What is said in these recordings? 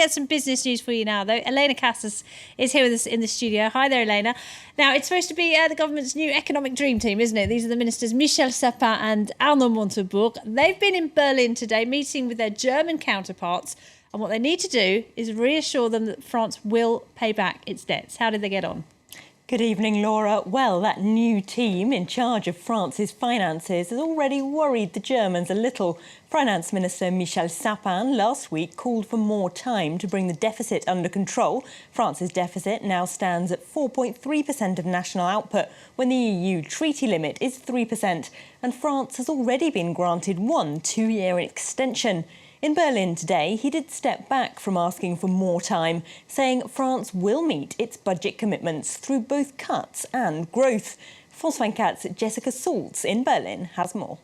get some business news for you now, though. Elena Casas is here with us in the studio. Hi there, Elena. Now, it's supposed to be the government's new economic dream team, isn't it? These are the ministers Michel Sapin and Arnaud Montebourg. They've been in Berlin today, meeting with their German counterparts. And what they need to do is reassure them that France will pay back its debts. How did they get on? Good evening, Laura. Well, that new team in charge of France's finances has already worried the Germans a little. Finance Minister Michel Sapin last week called for more time to bring the deficit under control. France's deficit now stands at 4.3% of national output, when the EU treaty limit is 3%. And France has already been granted one 2-year extension. In Berlin today, he did step back from asking for more time, saying France will meet its budget commitments through both cuts and growth. France 24's Jessica Saltz in Berlin has more.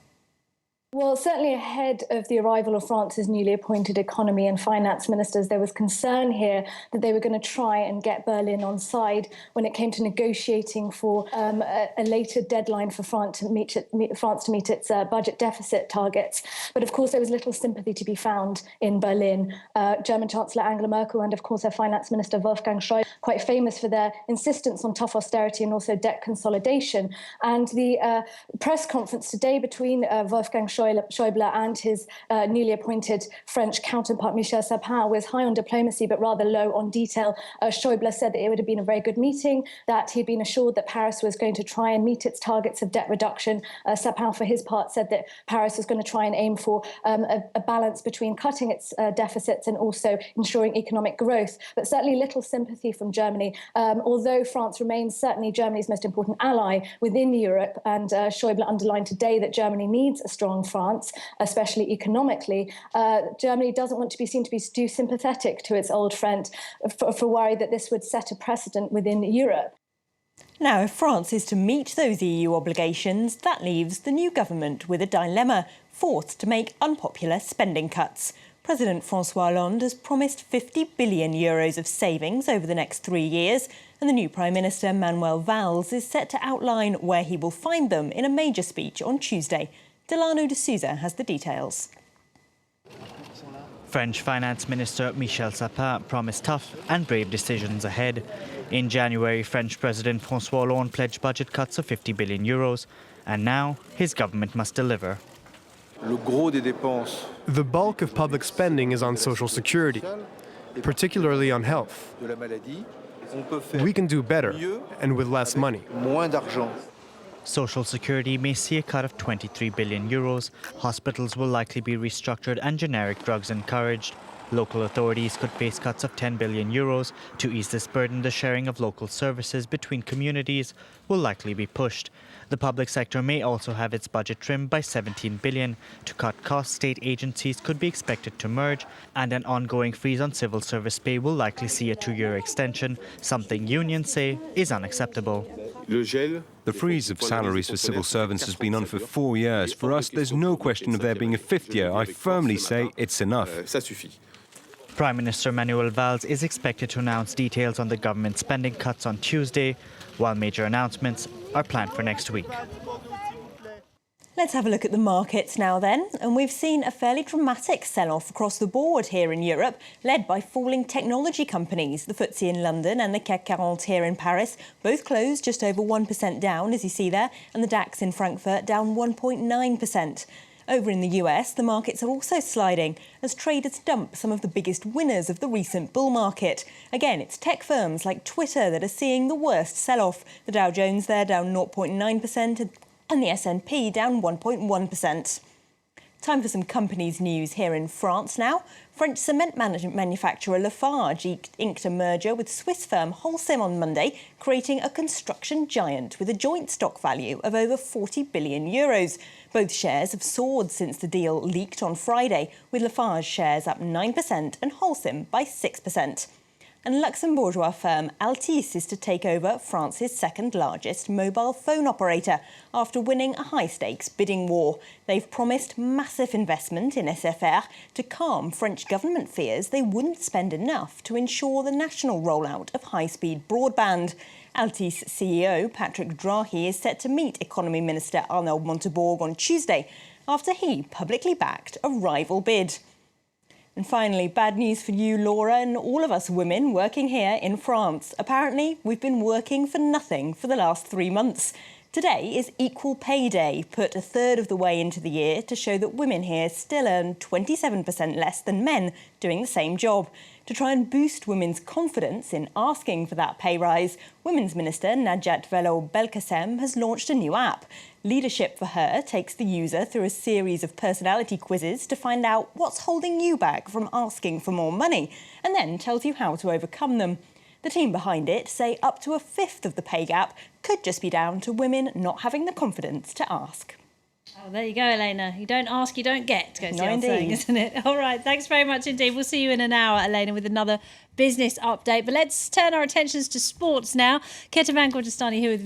Well, certainly ahead of the arrival of France's newly appointed economy and finance ministers, there was concern here that they were going to try and get Berlin on side when it came to negotiating for a later deadline for France to meet its budget deficit targets. But of course, there was little sympathy to be found in Berlin. German Chancellor Angela Merkel and, of course, her finance minister Wolfgang Schäuble, quite famous for their insistence on tough austerity and also debt consolidation. And the press conference today between Wolfgang Schäuble and his newly appointed French counterpart Michel Sapin was high on diplomacy but rather low on detail. Schäuble said that it would have been a very good meeting, that he'd been assured that Paris was going to try and meet its targets of debt reduction. Sapin, for his part, said that Paris was going to try and aim for a balance between cutting its deficits and also ensuring economic growth. But certainly little sympathy from Germany, although France remains certainly Germany's most important ally within Europe. And Schäuble underlined today that Germany needs a strong France, especially economically. Germany doesn't want to be seen to be too sympathetic to its old friend for worry that this would set a precedent within Europe. Now, if France is to meet those EU obligations, that leaves the new government with a dilemma, forced to make unpopular spending cuts. President François Hollande has promised 50 billion euros of savings over the next 3 years, and the new Prime Minister Manuel Valls is set to outline where he will find them in a major speech on Tuesday. Delano de Souza has the details. French Finance Minister Michel Sapin promised tough and brave decisions ahead. In January, French President François Hollande pledged budget cuts of 50 billion euros, and now his government must deliver. The bulk of public spending is on social security, particularly on health. We can do better and with less money. Social Security may see a cut of 23 billion euros. Hospitals will likely be restructured and generic drugs encouraged. Local authorities could face cuts of 10 billion euros. To ease this burden, the sharing of local services between communities will likely be pushed. The public sector may also have its budget trimmed by 17 billion. To cut costs, state agencies could be expected to merge, and an ongoing freeze on civil service pay will likely see a 2-year extension, something unions say is unacceptable. The freeze of salaries for civil servants has been on for 4 years. For us, there's no question of there being a 5th year. I firmly say it's enough. Prime Minister Manuel Valls is expected to announce details on the government spending cuts on Tuesday, while major announcements are planned for next week. Let's have a look at the markets now then. And we've seen a fairly dramatic sell-off across the board here in Europe, led by falling technology companies. The FTSE in London and the CAC 40 here in Paris both closed just over 1% down, as you see there, and the DAX in Frankfurt down 1.9%. Over in the US, the markets are also sliding as traders dump some of the biggest winners of the recent bull market. Again, it's tech firms like Twitter that are seeing the worst sell-off. The Dow Jones there down 0.9%. and the S&P down 1.1%. Time for some companies news here in France now. French cement manufacturer Lafarge inked a merger with Swiss firm Holcim on Monday, creating a construction giant with a joint stock value of over 40 billion euros. Both shares have soared since the deal leaked on Friday, with Lafarge shares up 9% and Holcim by 6%. And Luxembourgeois firm Altice is to take over France's second-largest mobile phone operator after winning a high-stakes bidding war. They've promised massive investment in SFR to calm French government fears they wouldn't spend enough to ensure the national rollout of high-speed broadband. Altice CEO Patrick Drahi is set to meet Economy Minister Arnaud Montebourg on Tuesday after he publicly backed a rival bid. And finally, bad news for you, Laura, and all of us women working here in France. Apparently, we've been working for nothing for the last 3 months. Today is Equal Pay Day, put a third of the way into the year to show that women here still earn 27% less than men doing the same job. To try and boost women's confidence in asking for that pay rise, Women's Minister Najat Vallaud-Belkacem has launched a new app. Leadership for her takes the user through a series of personality quizzes to find out what's holding you back from asking for more money, and then tells you how to overcome them. The team behind it say up to a fifth of the pay gap could just be down to women not having the confidence to ask. Oh, there you go, Elena. You don't ask, you don't get, goes the No, old saying, indeed. isn't it? All right, thanks very much indeed. We'll see you in an hour, Elena, with another business update. But let's turn our attentions to sports now. Keta Van Gorjestani here with